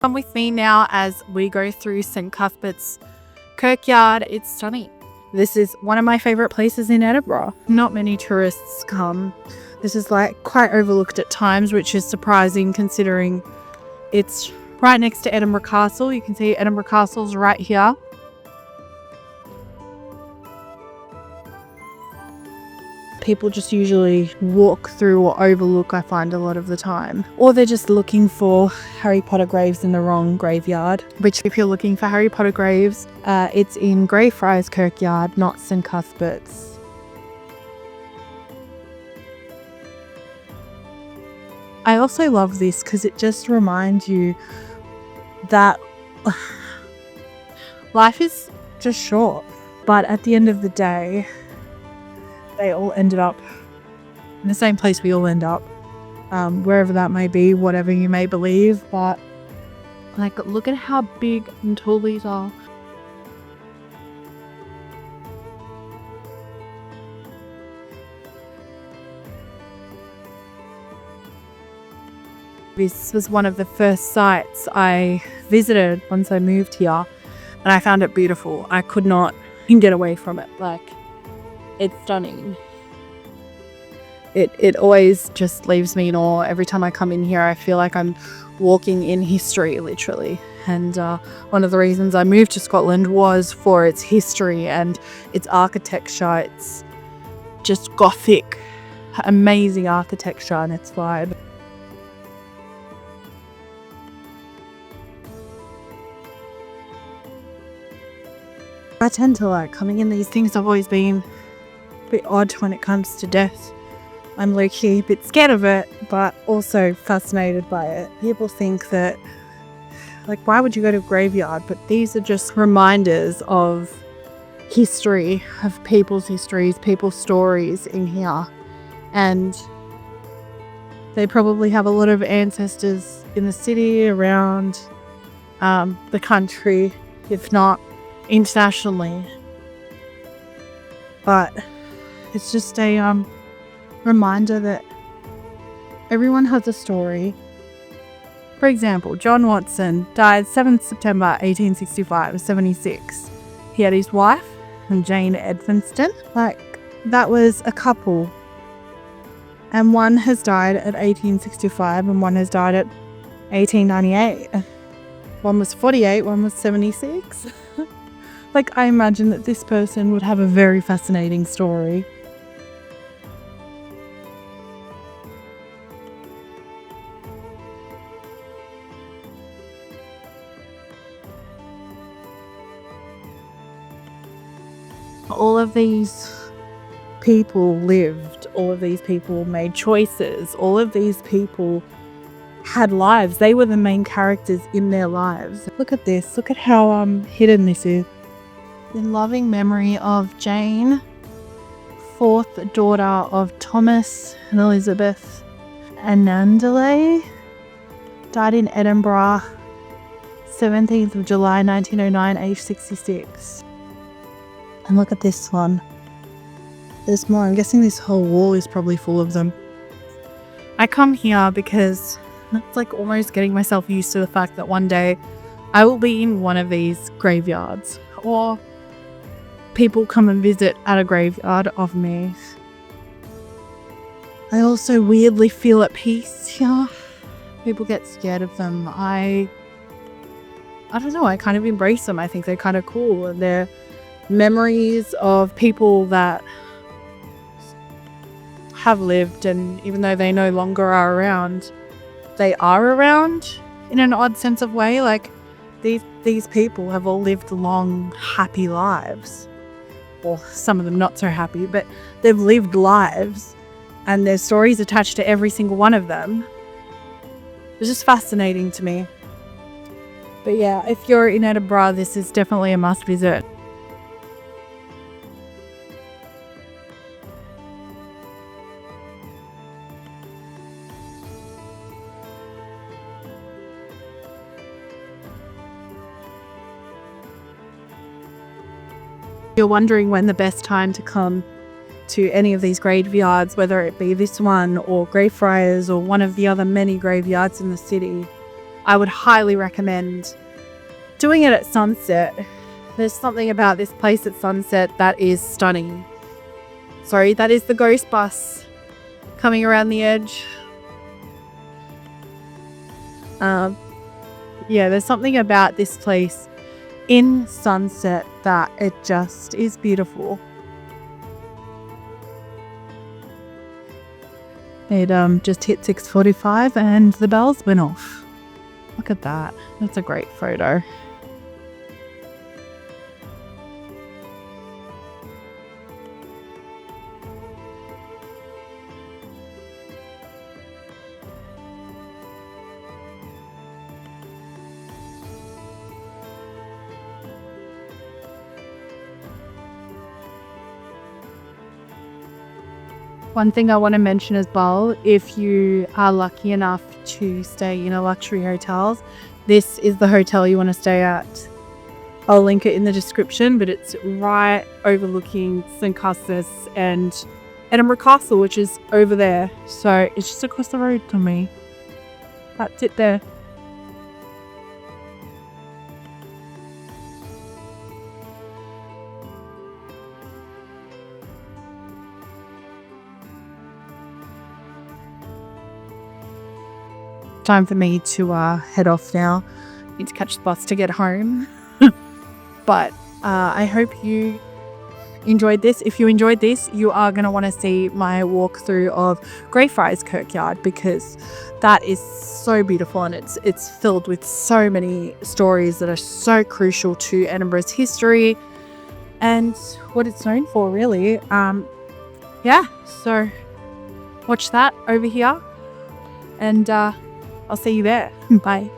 Come with me now as we go through St Cuthbert's Kirkyard. It's stunning. This is one of my favourite places in Edinburgh. Not many tourists come. This is like quite overlooked at times, which is surprising considering it's right next to Edinburgh Castle. You can see Edinburgh Castle's right here. People just usually walk through or overlook, I find, a lot of the time. Or they're just looking for Harry Potter graves in the wrong graveyard. Which, if you're looking for Harry Potter graves, it's in Greyfriars Kirkyard, not St Cuthbert's. I also love this because it just reminds you that life is just short. But at the end of the day, they all ended up in the same place we all end up, wherever that may be, whatever you may believe. But like, look at how big and tall these are. This was one of the first sites I visited once I moved here, and I found it beautiful. I could not get away from it. Like, it's stunning. It always just leaves me in awe. Every time I come in here, I feel like I'm walking in history, literally. And one of the reasons I moved to Scotland was for its history and its architecture. It's just Gothic, amazing architecture and its vibe. I tend to like coming in these things. I've always been bit odd when it comes to death. I'm low-key a bit scared of it, but also fascinated by it. People think that, like, why would you go to a graveyard? But these are just reminders of history, of people's histories, people's stories in here. And they probably have a lot of ancestors in the city, around the country, if not internationally. But it's just a reminder that everyone has a story. For example, John Watson died 7th September 1865, 76. He had his wife, Jane Edmonston. Like, that was a couple. And one has died at 1865 and one has died at 1898. One was 48, one was 76. Like, I imagine that this person would have a very fascinating story. All of these people lived, all of these people made choices, all of these people had lives. They were the main characters in their lives. Look at this, look at how hidden this is. In loving memory of Jane, fourth daughter of Thomas and Elizabeth Anandale, died in Edinburgh, 17th of July 1909, aged 66. And look at this one. There's more. I'm guessing this whole wall is probably full of them. I come here because it's like almost getting myself used to the fact that one day I will be in one of these graveyards, or people come and visit at a graveyard of me. I also weirdly feel at peace here. People get scared of them. I don't know, I kind of embrace them. I think they're kind of cool, and they're memories of people that have lived, and even though they no longer are around, they are around in an odd sense of way. Like, these people have all lived long, happy lives. Or some of them not so happy, but they've lived lives and there's stories attached to every single one of them. It's just fascinating to me. But yeah, if you're in Edinburgh, this is definitely a must visit. You're wondering when the best time to come to any of these graveyards, whether it be this one or Greyfriars or one of the other many graveyards in the city, I would highly recommend doing it at sunset. There's something about this place at sunset that is stunning. Sorry, that is the ghost bus coming around the edge. Yeah, there's something about this place in sunset that it just is beautiful. It just hit 6:45 and the bells went off. Look at that. That's a great photo. One thing I want to mention as well, if you are lucky enough to stay in a luxury hotel, this is the hotel you want to stay at. I'll link it in the description, but it's right overlooking St. Cuthbert and Edinburgh Castle, which is over there. So it's just across the road from me. That's it there. Time for me to head off now. Need to catch the bus to get home. But I hope you enjoyed this. If you enjoyed this, you are going to want to see my walkthrough of Greyfriars Kirkyard, because that is so beautiful and it's filled with so many stories that are so crucial to Edinburgh's history and what it's known for, really. Yeah, so watch that over here and I'll see you there. Bye.